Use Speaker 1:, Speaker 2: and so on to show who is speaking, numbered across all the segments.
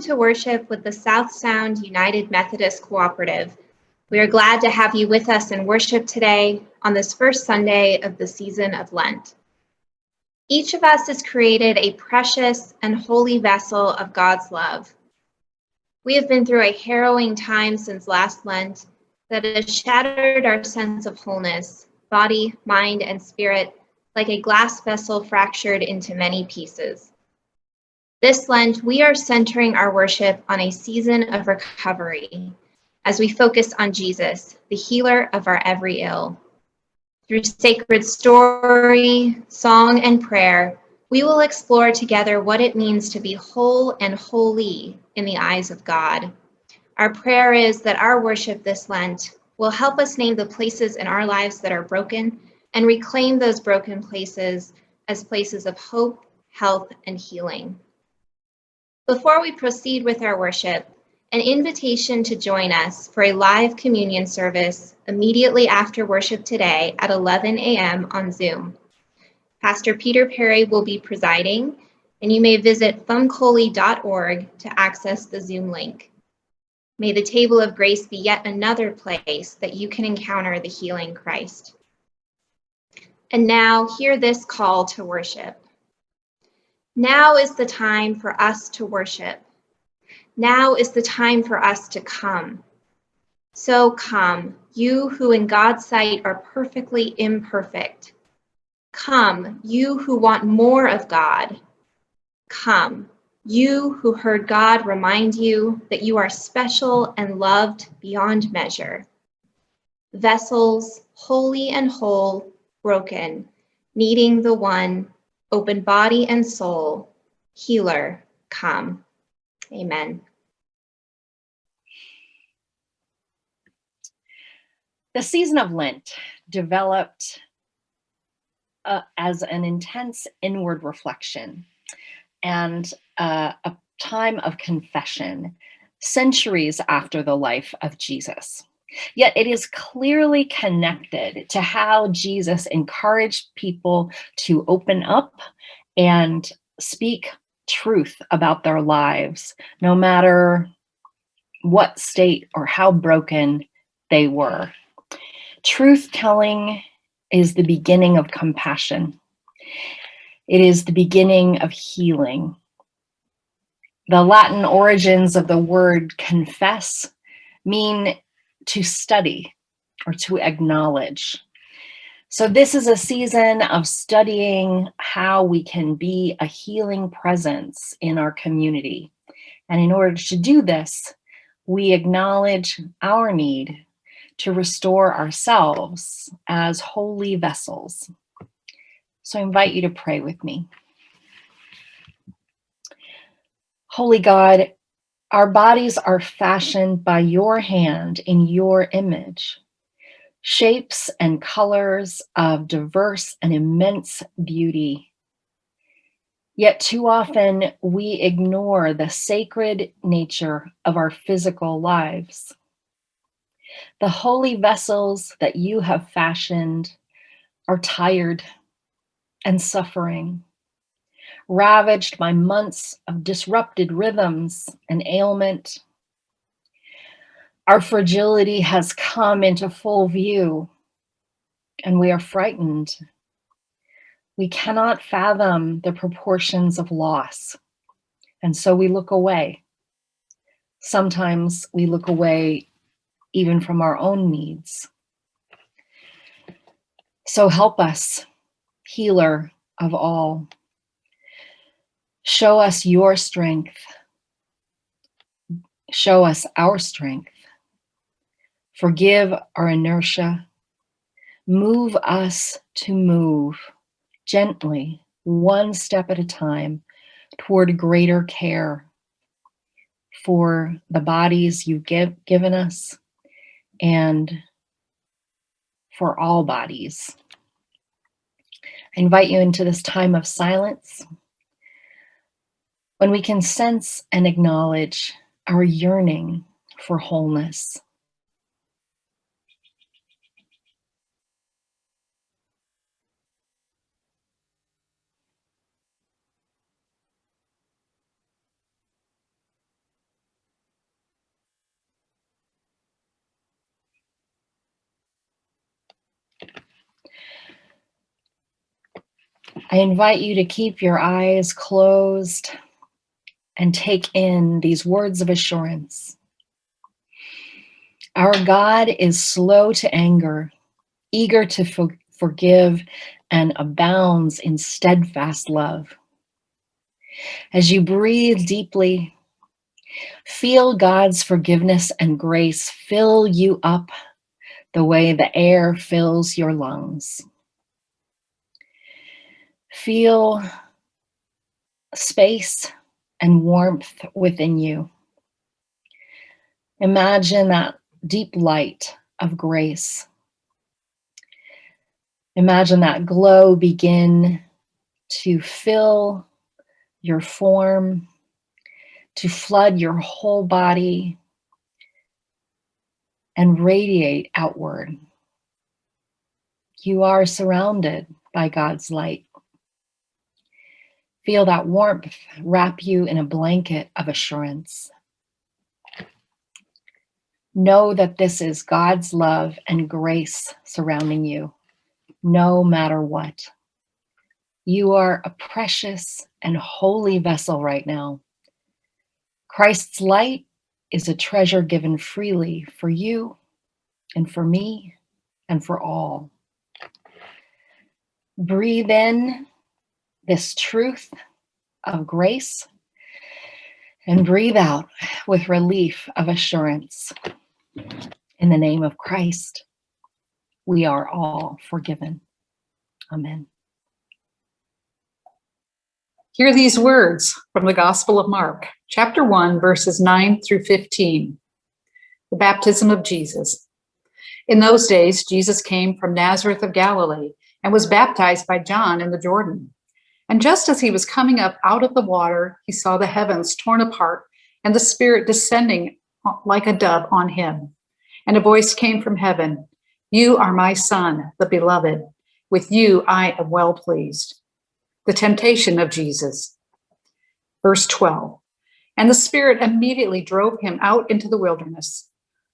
Speaker 1: Welcome to worship with the South Sound United Methodist Cooperative. We are glad to have you with us in worship today on this first Sunday of the season of Lent. Each of us is created a precious and holy vessel of God's love. We have been through a harrowing time since last Lent that has shattered our sense of wholeness, body, mind, and spirit, like a glass vessel fractured into many pieces. This Lent, we are centering our worship on a season of recovery as we focus on Jesus, the healer of our every ill. Through sacred story, song, and prayer, we will explore together what it means to be whole and holy in the eyes of God. Our prayer is that our worship this Lent will help us name the places in our lives that are broken and reclaim those broken places as places of hope, health, and healing. Before we proceed with our worship, an invitation to join us for a live communion service immediately after worship today at 11 a.m. on Zoom. Pastor Peter Perry will be presiding, and you may visit fumcoli.org to access the Zoom link. May the table of grace be yet another place that you can encounter the healing Christ. And now, hear this call to worship. Now is the time for us to worship. Now is the time for us to come. So come, you who in God's sight are perfectly imperfect. Come, you who want more of God. Come, you who heard God remind you that you are special and loved beyond measure. Vessels, holy and whole, broken, needing the one, open body and soul, healer, come. Amen.
Speaker 2: The season of Lent developed as an intense inward reflection and a time of confession centuries after the life of Jesus. Yet it is clearly connected to how Jesus encouraged people to open up and speak truth about their lives, no matter what state or how broken they were. Truth-telling is the beginning of compassion. It is the beginning of healing. The Latin origins of the word confess mean to study or to acknowledge. So this is a season of studying how we can be a healing presence in our community. And in order to do this, we acknowledge our need to restore ourselves as holy vessels. So I invite you to pray with me. Holy God, our bodies are fashioned by your hand in your image, shapes and colors of diverse and immense beauty. Yet too often we ignore the sacred nature of our physical lives. The holy vessels that you have fashioned are tired and suffering, ravaged by months of disrupted rhythms and ailment. Our fragility has come into full view, and we are frightened. We cannot fathom the proportions of loss, and so we look away. Sometimes we look away even from our own needs. So help us, healer of all. Show us your strength. Show us our strength. Forgive our inertia. Move us to move gently, one step at a time, toward greater care for the bodies you've given us and for all bodies. I invite you into this time of silence when we can sense and acknowledge our yearning for wholeness. I invite you to keep your eyes closed and take in these words of assurance. Our God is slow to anger, eager to forgive, and abounds in steadfast love. As you breathe deeply, feel God's forgiveness and grace fill you up the way the air fills your lungs. Feel space and warmth within you. Imagine that deep light of grace. Imagine that glow begin to fill your form, to flood your whole body, and radiate outward. You are surrounded by God's light. Feel that warmth wrap you in a blanket of assurance. Know that this is God's love and grace surrounding you, no matter what. You are a precious and holy vessel right now. Christ's light is a treasure given freely for you and for me and for all. Breathe in this truth of grace and breathe out with relief of assurance. In the name of Christ, we are all forgiven. Amen.
Speaker 3: Hear these words from the Gospel of Mark, chapter 1, verses 9 through 15. The baptism of Jesus. In those days, Jesus came from Nazareth of Galilee and was baptized by John in the Jordan. And just as he was coming up out of the water, he saw the heavens torn apart and the Spirit descending like a dove on him. And a voice came from heaven, "You are my Son, the beloved. With you I am well pleased." The temptation of Jesus. Verse 12. And the Spirit immediately drove him out into the wilderness.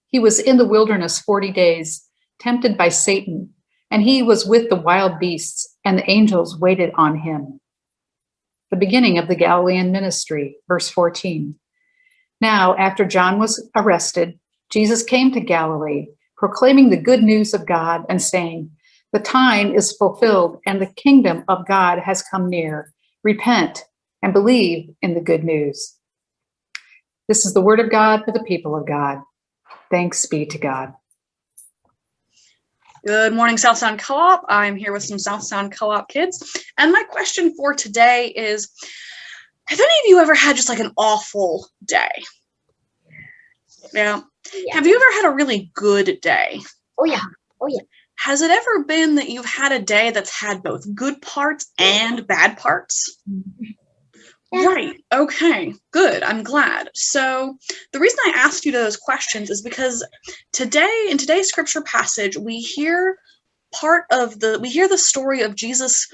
Speaker 3: He was in the wilderness 40 days, tempted by Satan, and he was with the wild beasts, and the angels waited on him. The beginning of the Galilean ministry. Verse 14. Now, after John was arrested, Jesus came to Galilee, proclaiming the good news of God and saying, "The time is fulfilled and the kingdom of God has come near. Repent and believe in the good news." This is the word of God for the people of God. Thanks be to God.
Speaker 4: Good morning, South Sound Co-op. I'm here with some South Sound Co-op kids. And my question for today is, have any of you ever had just like an awful day? Yeah. Have you ever had a really good day?
Speaker 5: Oh yeah.
Speaker 4: Has it ever been that you've had a day that's had both good parts and bad parts?
Speaker 5: Yeah.
Speaker 4: Right. Okay. Good. I'm glad. So the reason I asked you those questions is because today, in today's scripture passage, we hear the story of Jesus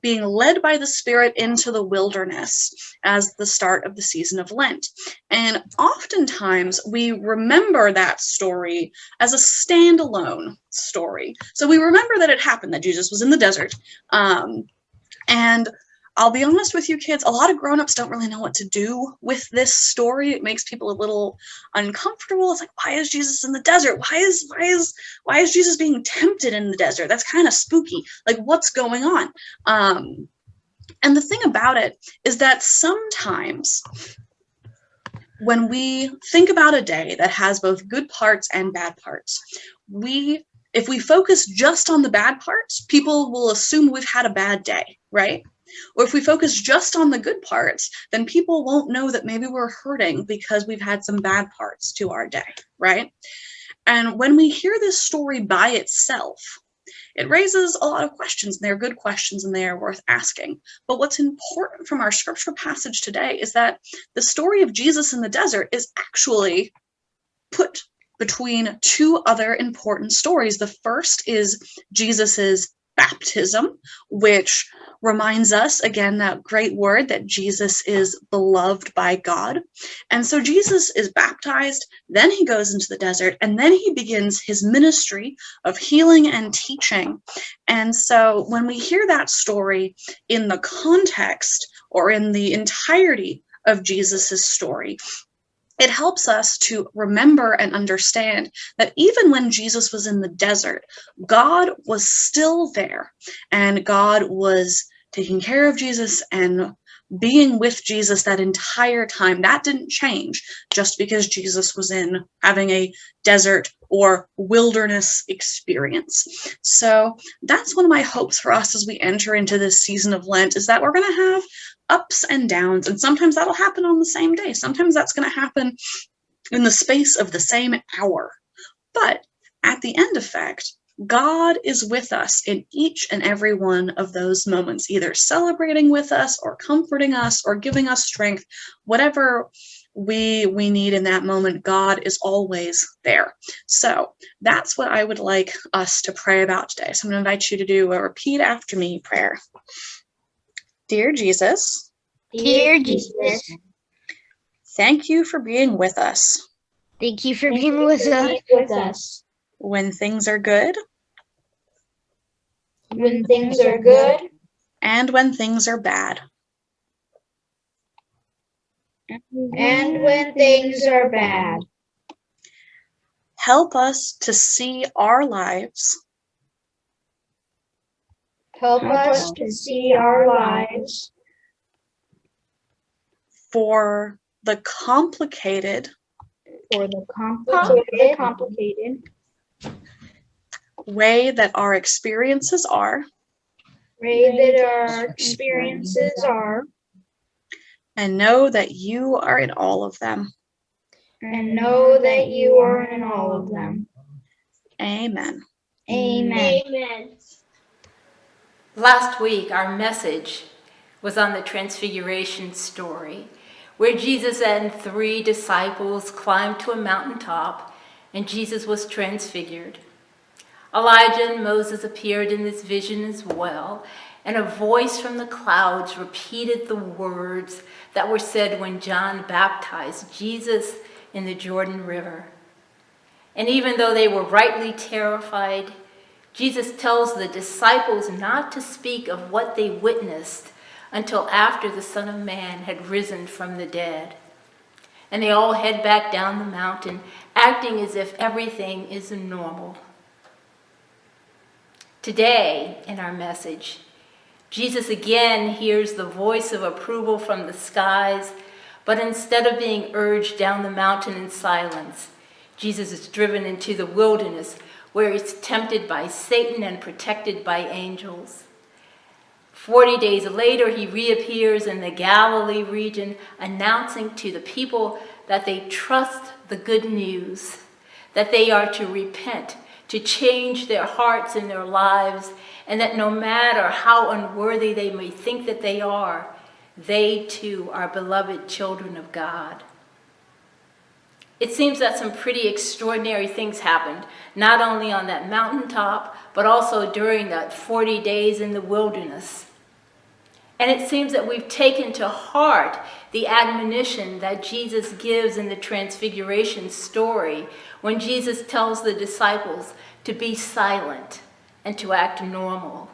Speaker 4: being led by the Spirit into the wilderness as the start of the season of Lent. And oftentimes we remember that story as a standalone story. So we remember that it happened, that Jesus was in the desert. And I'll be honest with you kids, a lot of grown-ups don't really know what to do with this story. It makes people a little uncomfortable. It's like, why is Jesus in the desert? Why is Jesus being tempted in the desert? That's kind of spooky. Like, what's going on? And the thing about it is that sometimes when we think about a day that has both good parts and bad parts, if we focus just on the bad parts, people will assume we've had a bad day, right? Or if we focus just on the good parts, then people won't know that maybe we're hurting because we've had some bad parts to our day, right? And when we hear this story by itself, it raises a lot of questions, and they're good questions and they are worth asking. But what's important from our scripture passage today is that the story of Jesus in the desert is actually put between two other important stories. The first is Jesus's baptism, which reminds us, again, that great word that Jesus is beloved by God. And so Jesus is baptized, then he goes into the desert, and then he begins his ministry of healing and teaching. And so when we hear that story in the context or in the entirety of Jesus's story, it helps us to remember and understand that even when Jesus was in the desert, God was still there, and God was taking care of Jesus and being with Jesus that entire time. That didn't change just because Jesus was in having a desert or wilderness experience. So that's one of my hopes for us as we enter into this season of Lent, is that we're going to have ups and downs, and sometimes that'll happen on the same day. Sometimes that's going to happen in the space of the same hour. But at the end effect, God is with us in each and every one of those moments, either celebrating with us or comforting us or giving us strength. Whatever we need in that moment, God is always there. So that's what I would like us to pray about today. So I'm going to invite you to do a repeat after me prayer. Dear Jesus,
Speaker 5: Dear Jesus,
Speaker 4: thank you for being with us
Speaker 5: thank you for being with us.
Speaker 4: when things are good
Speaker 5: When things are good
Speaker 4: and when things are bad.
Speaker 5: and when things are bad.
Speaker 4: Help us to see our lives
Speaker 5: Help us to see our lives
Speaker 4: for the complicated
Speaker 5: complicated
Speaker 4: way that our experiences are,
Speaker 5: way that our experiences are,
Speaker 4: and know that you are in all of them.
Speaker 5: and know that you are in all of them.
Speaker 4: Amen.
Speaker 5: Amen.
Speaker 6: Last week, our message was on the Transfiguration story, where Jesus and 3 disciples climbed to a mountaintop, and Jesus was transfigured. Elijah and Moses appeared in this vision as well, and a voice from the clouds repeated the words that were said when John baptized Jesus in the Jordan River. And even though they were rightly terrified, Jesus tells the disciples not to speak of what they witnessed until after the Son of Man had risen from the dead. And they all head back down the mountain, acting as if everything is normal. Today, in our message, Jesus again hears the voice of approval from the skies, but instead of being urged down the mountain in silence, Jesus is driven into the wilderness, where he's tempted by Satan and protected by angels. 40 days later, he reappears in the Galilee region, announcing to the people that they trust the good news, that they are to repent, to change their hearts and their lives, and that no matter how unworthy they may think that they too are beloved children of God. It seems that some pretty extraordinary things happened, not only on that mountaintop, but also during that 40 days in the wilderness. And it seems that we've taken to heart the admonition that Jesus gives in the Transfiguration story when Jesus tells the disciples to be silent and to act normal.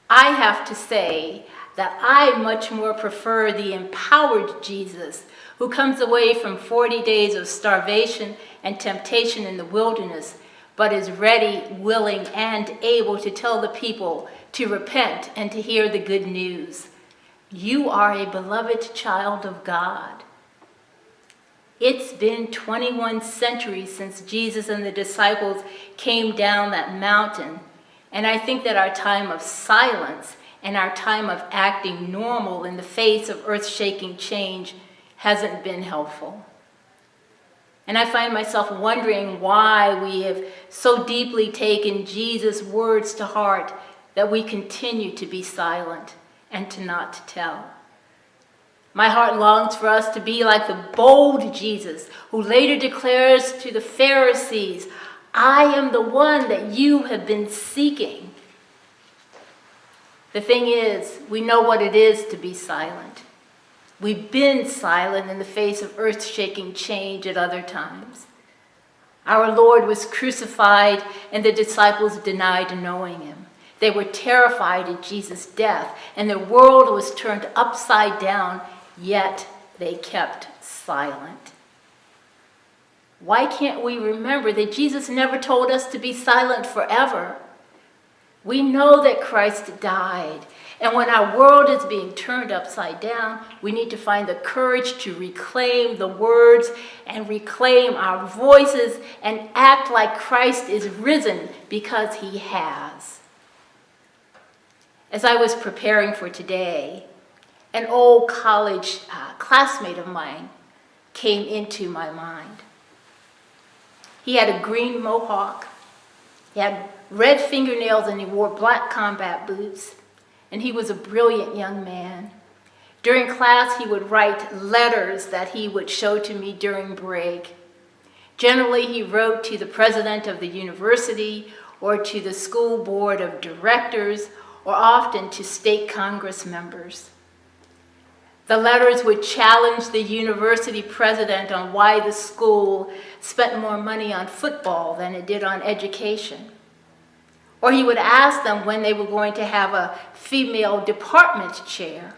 Speaker 6: I have to say that I much more prefer the empowered Jesus who comes away from 40 days of starvation and temptation in the wilderness, but is ready, willing, and able to tell the people to repent and to hear the good news. You are a beloved child of God. It's been 21 centuries since Jesus and the disciples came down that mountain, and I think that our time of silence and our time of acting normal in the face of earth-shaking change hasn't been helpful. And I find myself wondering why we have so deeply taken Jesus' words to heart that we continue to be silent and to not tell. My heart longs for us to be like the bold Jesus who later declares to the Pharisees, I am the one that you have been seeking. The thing is, we know what it is to be silent. We've been silent in the face of earth-shaking change at other times. Our Lord was crucified, and the disciples denied knowing him. They were terrified at Jesus' death, and the world was turned upside down, yet they kept silent. Why can't we remember that Jesus never told us to be silent forever? We know that Christ died, and when our world is being turned upside down, we need to find the courage to reclaim the words and reclaim our voices and act like Christ is risen, because he has. As I was preparing for today, an old college classmate of mine came into my mind. He had a green mohawk, he had red fingernails, and he wore black combat boots, and he was a brilliant young man. During class, he would write letters that he would show to me during break. Generally, he wrote to the president of the university or to the school board of directors, or often to state Congress members. The letters would challenge the university president on why the school spent more money on football than it did on education. Or he would ask them when they were going to have a female department chair,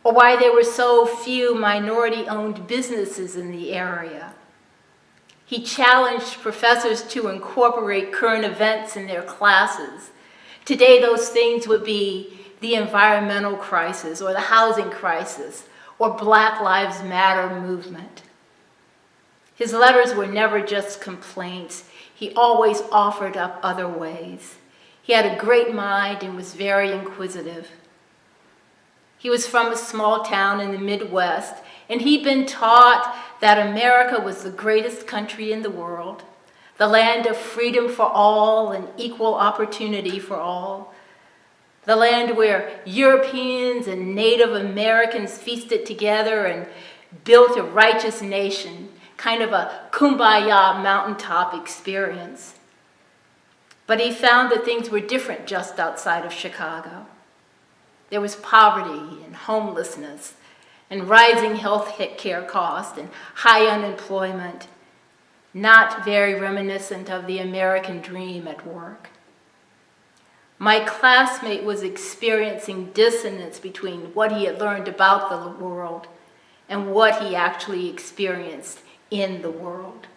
Speaker 6: or why there were so few minority-owned businesses in the area. He challenged professors to incorporate current events in their classes. Today, those things would be the environmental crisis, or the housing crisis, or Black Lives Matter movement. His letters were never just complaints. He always offered up other ways. He had a great mind and was very inquisitive. He was from a small town in the Midwest, and he'd been taught that America was the greatest country in the world, the land of freedom for all and equal opportunity for all, the land where Europeans and Native Americans feasted together and built a righteous nation, kind of a kumbaya mountaintop experience. But he found that things were different just outside of Chicago. There was poverty and homelessness and rising health care costs and high unemployment, not very reminiscent of the American dream at work. My classmate was experiencing dissonance between what he had learned about the world and what he actually experienced in the world.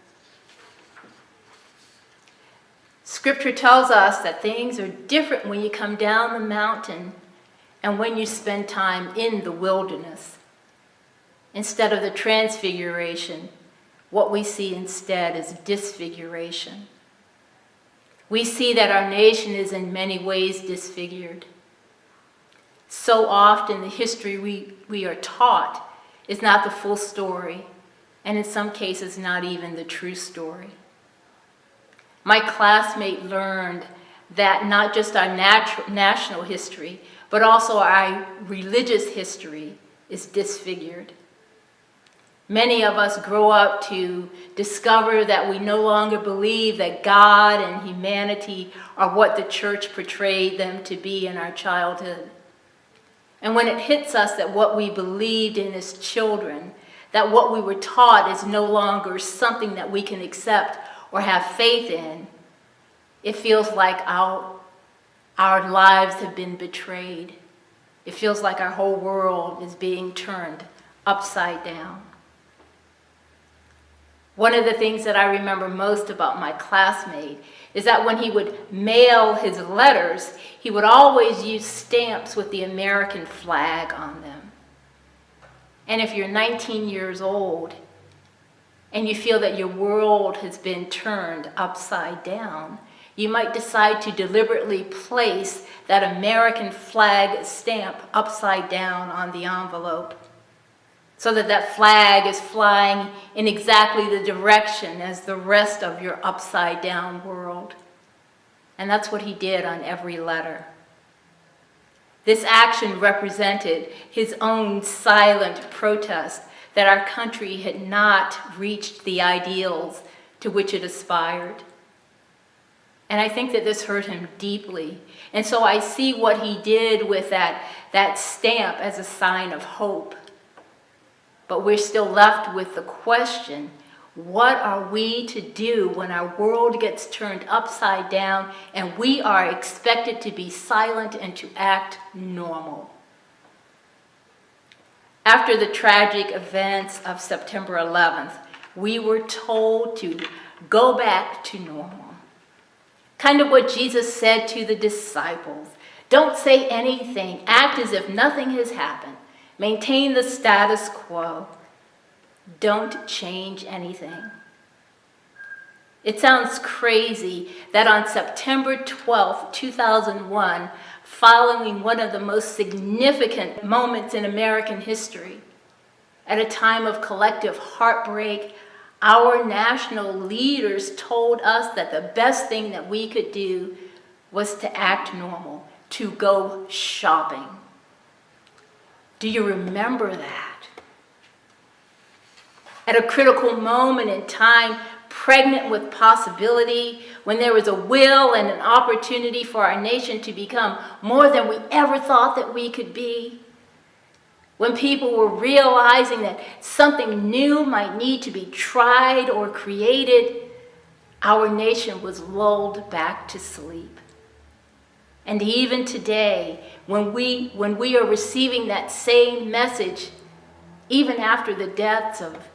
Speaker 6: Scripture tells us that things are different when you come down the mountain and when you spend time in the wilderness. Instead of the transfiguration, what we see instead is disfiguration. We see that our nation is in many ways disfigured. So often the history we are taught is not the full story, and in some cases not even the true story. My classmate learned that not just our national history, but also our religious history is disfigured. Many of us grow up to discover that we no longer believe that God and humanity are what the church portrayed them to be in our childhood. And when it hits us that what we believed in as children, that what we were taught is no longer something that we can accept or have faith in, it feels like our lives have been betrayed. It feels like our whole world is being turned upside down. One of the things that I remember most about my classmate is that when he would mail his letters, he would always use stamps with the American flag on them. And if you're 19 years old and you feel that your world has been turned upside down, you might decide to deliberately place that American flag stamp upside down on the envelope, so that that flag is flying in exactly the direction as the rest of your upside down world. And that's what he did on every letter. This action represented his own silent protest that our country had not reached the ideals to which it aspired. And I think that this hurt him deeply. And so I see what he did with that stamp as a sign of hope. But we're still left with the question, what are we to do when our world gets turned upside down and we are expected to be silent and to act normal? After the tragic events of September 11th, we were told to go back to normal. Kind of what Jesus said to the disciples. Don't say anything. Act as if nothing has happened. Maintain the status quo. Don't change anything. It sounds crazy that on September 12th, 2001, following one of the most significant moments in American history, at a time of collective heartbreak, our national leaders told us that the best thing that we could do was to act normal, to go shopping. Do you remember that? At a critical moment in time, pregnant with possibility, when there was a will and an opportunity for our nation to become more than we ever thought that we could be, when people were realizing that something new might need to be tried or created, our nation was lulled back to sleep. And even today, when we are receiving that same message, even after the deaths of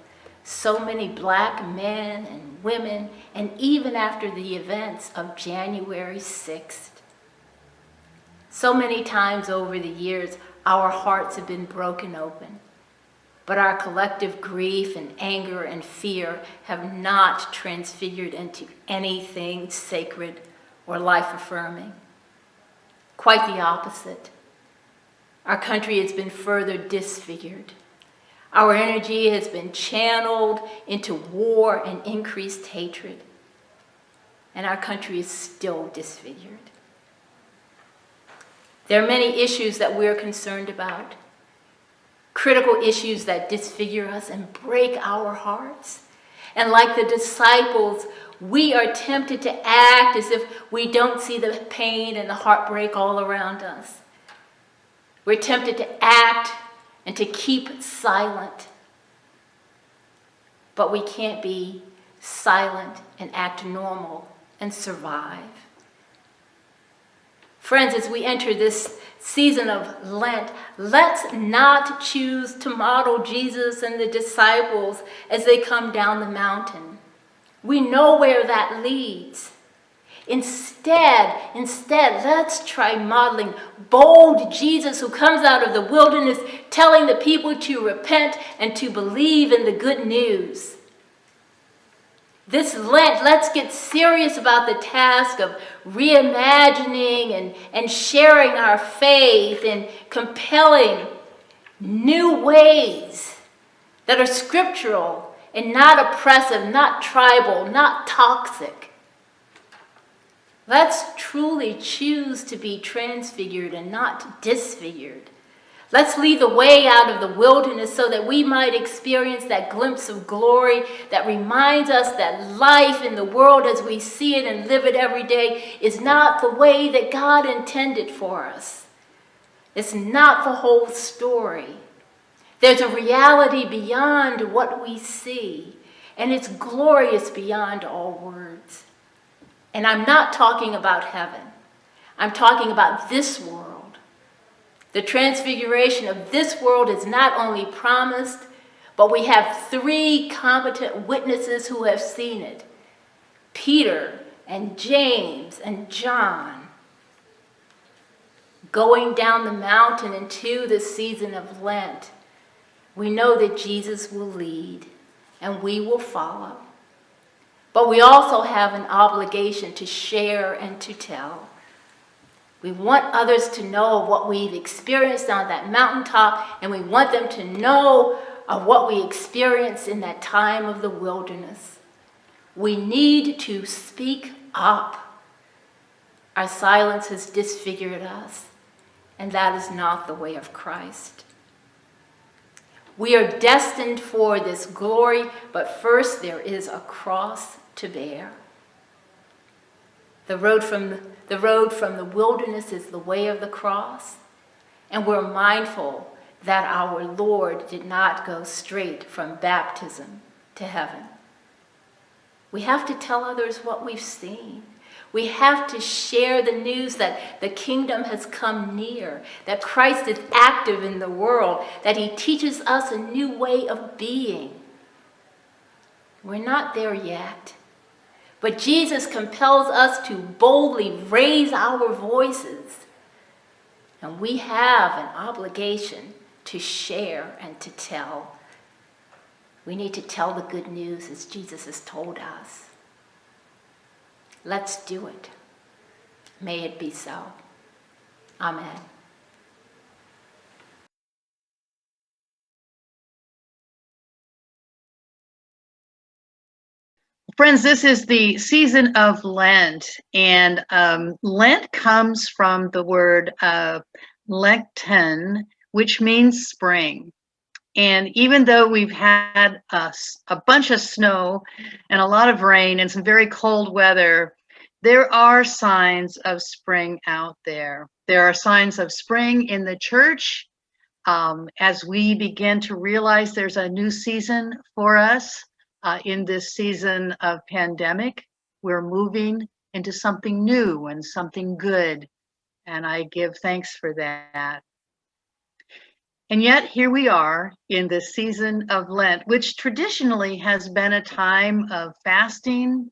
Speaker 6: so many Black men and women, and even after the events of January 6th, so many times over the years, our hearts have been broken open, but our collective grief and anger and fear have not transfigured into anything sacred or life-affirming. Quite the opposite. Our country has been further disfigured. Our energy has been channeled into war and increased hatred, and our country is still disfigured. There are many issues that we're concerned about, critical issues that disfigure us and break our hearts. And like the disciples, we are tempted to act as if we don't see the pain and the heartbreak all around us. We're tempted to act and to keep silent. But we can't be silent and act normal and survive. Friends, as we enter this season of Lent, let's not choose to model Jesus and the disciples as they come down the mountain. We know where that leads. Instead, let's try modeling bold Jesus who comes out of the wilderness telling the people to repent and to believe in the good news. This Lent, let's get serious about the task of reimagining and sharing our faith in compelling new ways that are scriptural and not oppressive, not tribal, not toxic. Let's truly choose to be transfigured and not disfigured. Let's lead the way out of the wilderness so that we might experience that glimpse of glory that reminds us that life in the world as we see it and live it every day is not the way that God intended for us. It's not the whole story. There's a reality beyond what we see, and it's glorious beyond all words. And I'm not talking about heaven. I'm talking about this world. The transfiguration of this world is not only promised, but we have 3 competent witnesses who have seen it. Peter and James and John. Going down the mountain into the season of Lent, we know that Jesus will lead and we will follow. But we also have an obligation to share and to tell. We want others to know what we've experienced on that mountaintop, and we want them to know of what we experienced in that time of the wilderness. We need to speak up. Our silence has disfigured us, and that is not the way of Christ. We are destined for this glory, but first there is a cross to bear. The road from the wilderness is the way of the cross, and we're mindful that our Lord did not go straight from baptism to heaven. We have to tell others what we've seen. We have to share the news that the kingdom has come near, that Christ is active in the world, that he teaches us a new way of being. We're not there yet, but Jesus compels us to boldly raise our voices, and we have an obligation to share and to tell. We need to tell the good news as Jesus has told us. Let's do it. May it be so. Amen.
Speaker 7: Friends, this is the season of Lent, and Lent comes from the word Lenten, which means spring. And even though we've had a bunch of snow and a lot of rain and some very cold weather, there are signs of spring out there. There are signs of spring in the church as we begin to realize there's a new season for us. In this season of pandemic, we're moving into something new and something good, and I give thanks for that. And yet here we are in the season of Lent, which traditionally has been a time of fasting,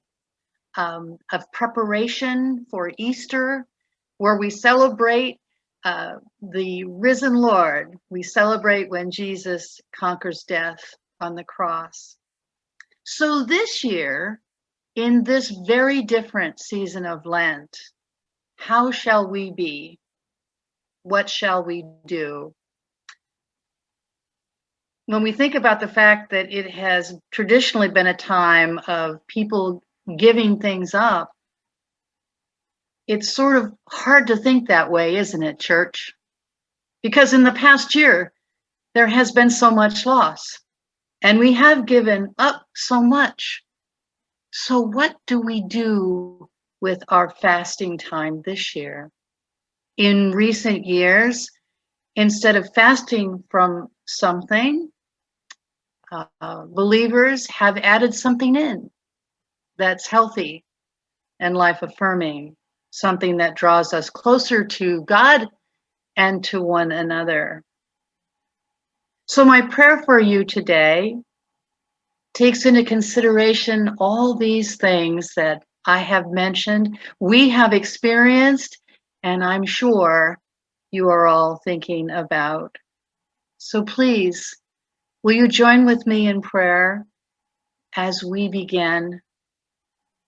Speaker 7: of preparation for Easter, where we celebrate the risen Lord. We celebrate when Jesus conquers death on the cross. So this year, in this very different season of Lent, how shall we be? What shall we do? When we think about the fact that it has traditionally been a time of people giving things up, it's sort of hard to think that way, isn't it, church? Because in the past year, there has been so much loss. And we have given up so much. So what do we do with our fasting time this year? In recent years, instead of fasting from something, believers have added something in that's healthy and life-affirming, something that draws us closer to God and to one another. So my prayer for you today takes into consideration all these things that I have mentioned, we have experienced, and I'm sure you are all thinking about. So please, will you join with me in prayer as we begin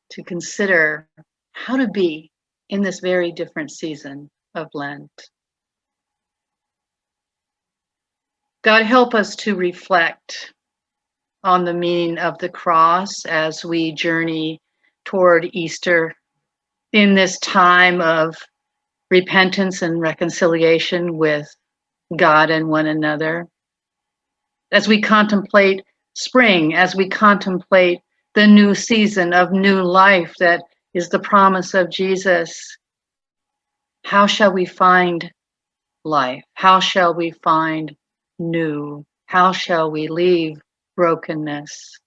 Speaker 7: to consider how to be in this very different season of Lent? God, help us to reflect on the meaning of the cross as we journey toward Easter in this time of repentance and reconciliation with God and one another. As we contemplate spring, as we contemplate the new season of new life that is the promise of Jesus, how shall we find life? How shall we find new? How shall we leave brokenness?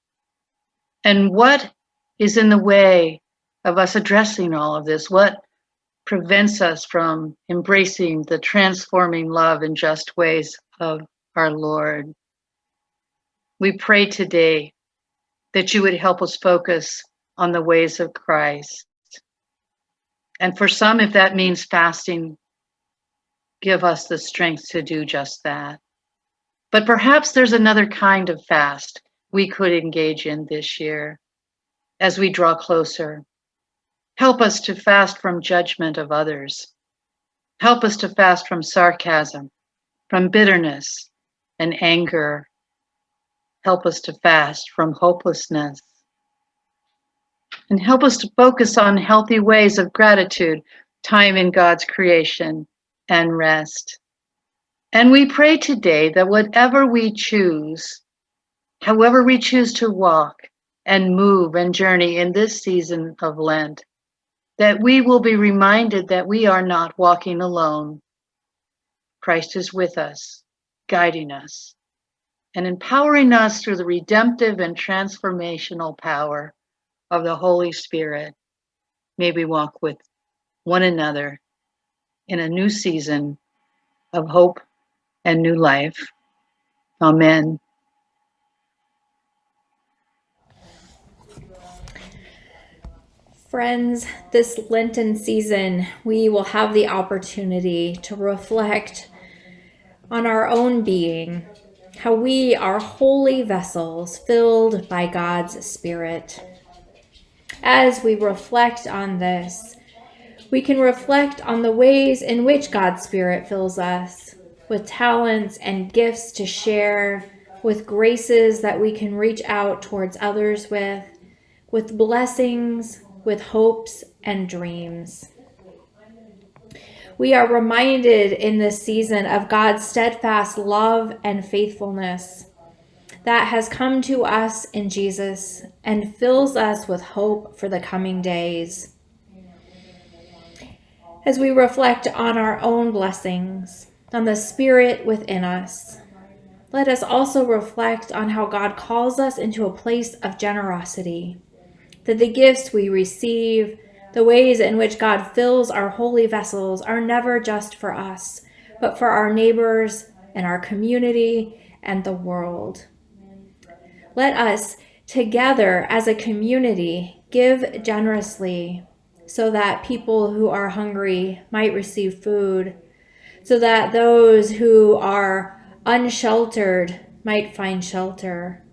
Speaker 7: And what is in the way of us addressing all of this? What prevents us from embracing the transforming love and just ways of our Lord? We pray today that you would help us focus on the ways of Christ. And for some, if that means fasting, give us the strength to do just that. But perhaps there's another kind of fast we could engage in this year as we draw closer. Help us to fast from judgment of others. Help us to fast from sarcasm, from bitterness and anger. Help us to fast from hopelessness. And help us to focus on healthy ways of gratitude, time in God's creation, and rest. And we pray today that whatever we choose, however we choose to walk and move and journey in this season of Lent, that we will be reminded that we are not walking alone. Christ is with us, guiding us, and empowering us through the redemptive and transformational power of the Holy Spirit. May we walk with one another in a new season of hope and new life. Amen.
Speaker 5: Friends, this Lenten season, we will have the opportunity to reflect on our own being, how we are holy vessels filled by God's Spirit. As we reflect on this, we can reflect on the ways in which God's Spirit fills us with talents and gifts to share, with graces that we can reach out towards others with blessings, with hopes and dreams. We are reminded in this season of God's steadfast love and faithfulness that has come to us in Jesus and fills us with hope for the coming days. As we reflect on our own blessings, on the Spirit within us, let us also reflect on how God calls us into a place of generosity, that the gifts we receive, the ways in which God fills our holy vessels are never just for us, but for our neighbors and our community and the world. Let us, together as a community, give generously so that people who are hungry might receive food, so that those who are unsheltered might find shelter,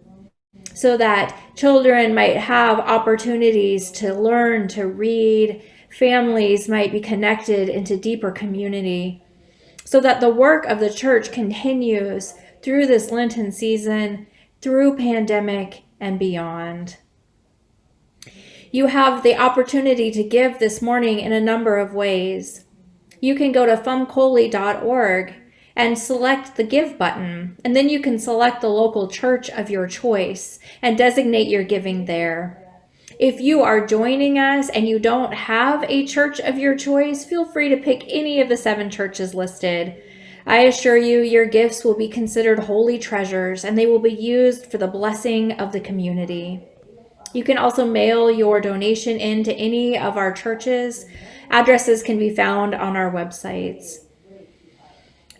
Speaker 5: so that children might have opportunities to learn to read, families might be connected into deeper community, so that the work of the church continues through this Lenten season, through pandemic and beyond. You have the opportunity to give this morning in a number of ways. You can go to fumcoli.org and select the Give button, and then you can select the local church of your choice and designate your giving there. If you are joining us and you don't have a church of your choice, feel free to pick any of the 7 churches listed. I assure you, your gifts will be considered holy treasures, and they will be used for the blessing of the community. You can also mail your donation in to any of our churches. Addresses can be found on our websites.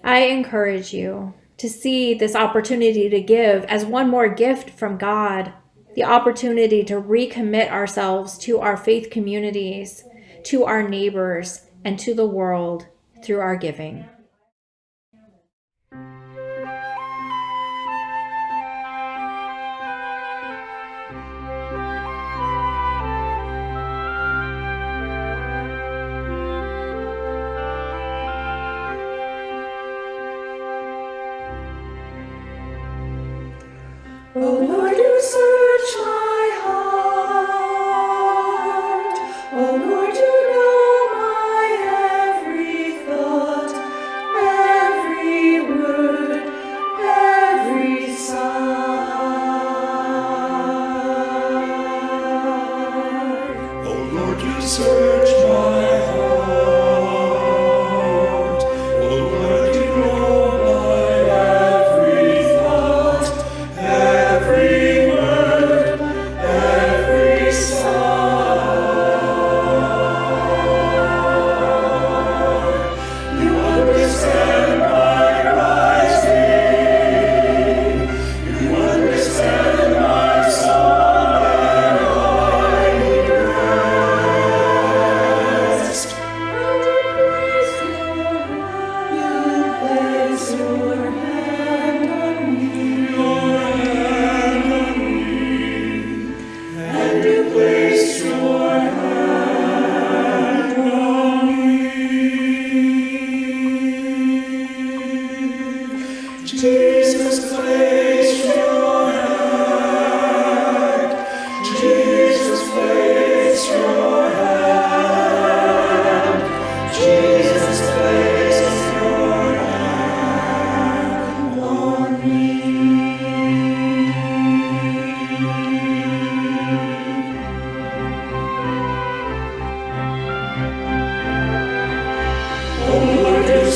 Speaker 5: I encourage you to see this opportunity to give as one more gift from God, the opportunity to recommit ourselves to our faith communities, to our neighbors, and to the world through our giving.
Speaker 8: Oh Lord, you search my heart. Oh Lord, you know my every thought, every word, every sigh. Oh Lord, you search my heart. Oh Lord, you know my every thought, every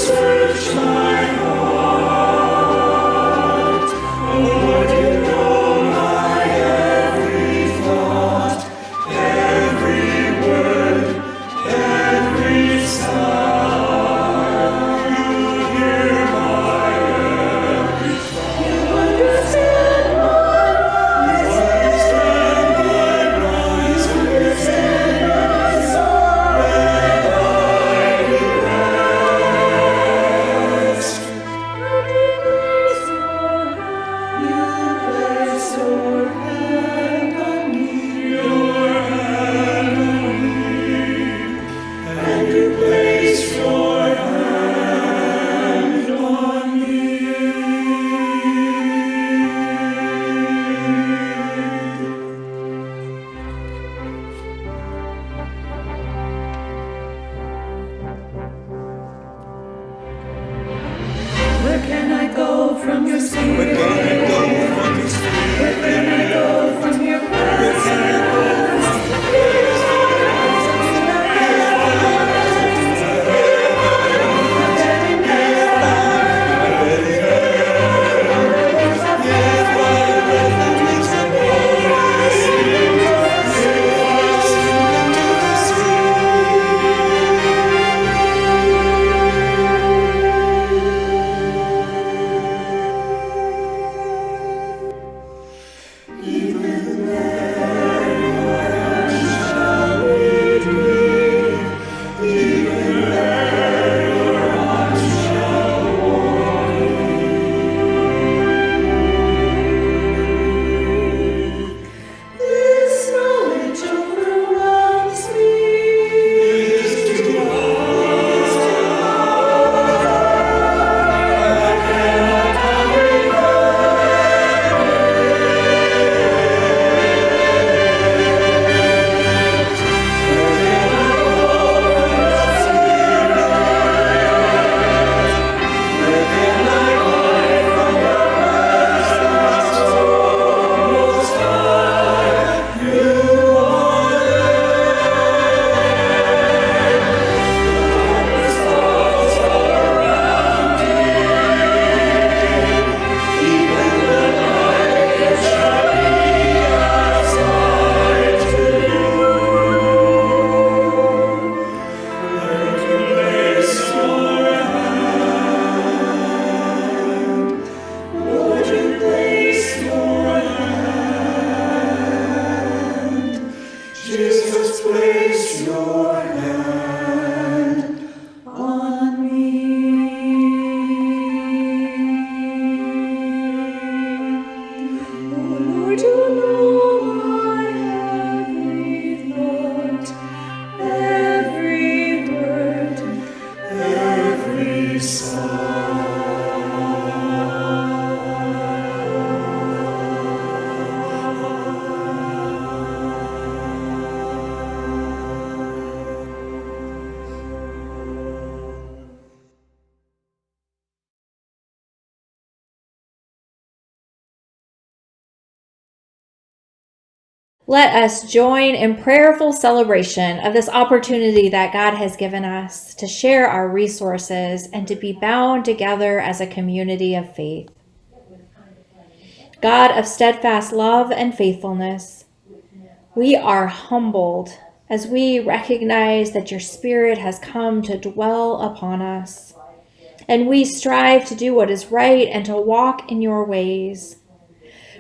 Speaker 8: search my heart. Oh Lord, you know my every thought, every word, every sigh. You hear my every thought. You understand my rise. You understand my soul, and I rest. You place your hand on me, your hand on me, and you place your hand on me. Where can I go from your spirit? Where can I go from your spirit? Where can I go from your presence? Where can I go from this knowledge overwhelms me. This too much. I cannot Jesus, place your hand on me. Oh Lord, you know my every thought, every word, every
Speaker 5: Let us join in prayerful celebration of this opportunity that God has given us to share our resources and to be bound together as a community of faith. God of steadfast love and faithfulness, we are humbled as we recognize that your Spirit has come to dwell upon us, and we strive to do what is right and to walk in your ways.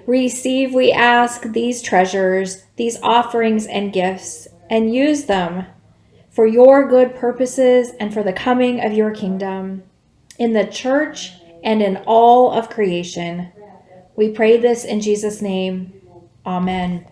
Speaker 5: Receive, we ask, these treasures, these offerings and gifts, and use them for your good purposes and for the coming of your kingdom in the church and in all of creation. We pray this in Jesus' name. Amen.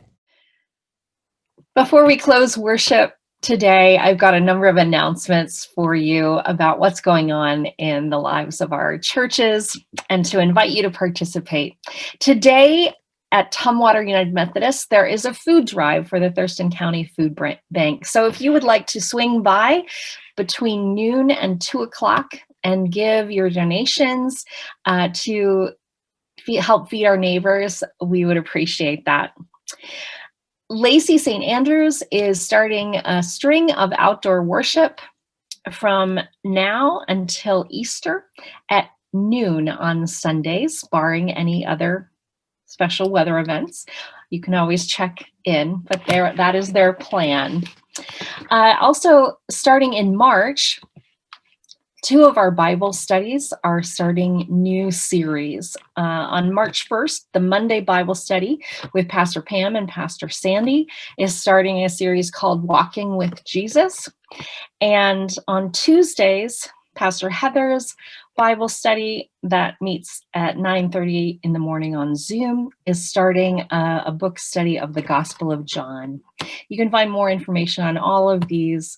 Speaker 2: Before we close worship today, I've got a number of announcements for you about what's going on in the lives of our churches and to invite you to participate. Today at Tumwater United Methodist, there is a food drive for the Thurston County Food Bank. So if you would like to swing by between noon and 2 o'clock and give your donations to help feed our neighbors, we would appreciate that. Lacey St. Andrews is starting a string of outdoor worship from now until Easter at noon on Sundays, barring any other special weather events. You can always check in, but that is their plan. Also, starting in March, 2 of our Bible studies are starting new series. On March 1st, the Monday Bible study with Pastor Pam and Pastor Sandy is starting a series called Walking with Jesus. And on Tuesdays, Pastor Heather's Bible study that meets at 9:30 in the morning on Zoom is starting a book study of the Gospel of John. You can find more information on all of these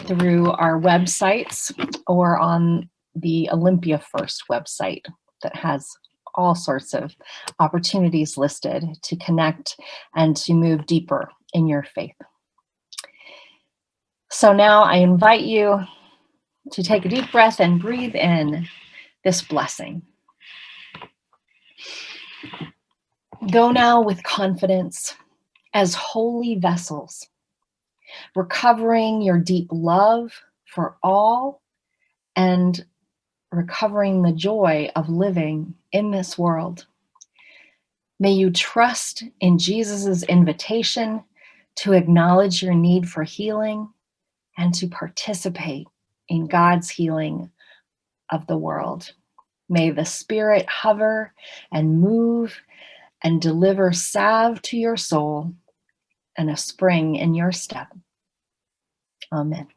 Speaker 2: through our websites or on the Olympia First website that has all sorts of opportunities listed to connect and to move deeper in your faith. So now I invite you to take a deep breath and breathe in this blessing. Go now with confidence as holy vessels, recovering your deep love for all and recovering the joy of living in this world. May you trust in Jesus's invitation to acknowledge your need for healing and to participate in God's healing of the world. May the Spirit hover and move and deliver salve to your soul and a spring in your step. Amen.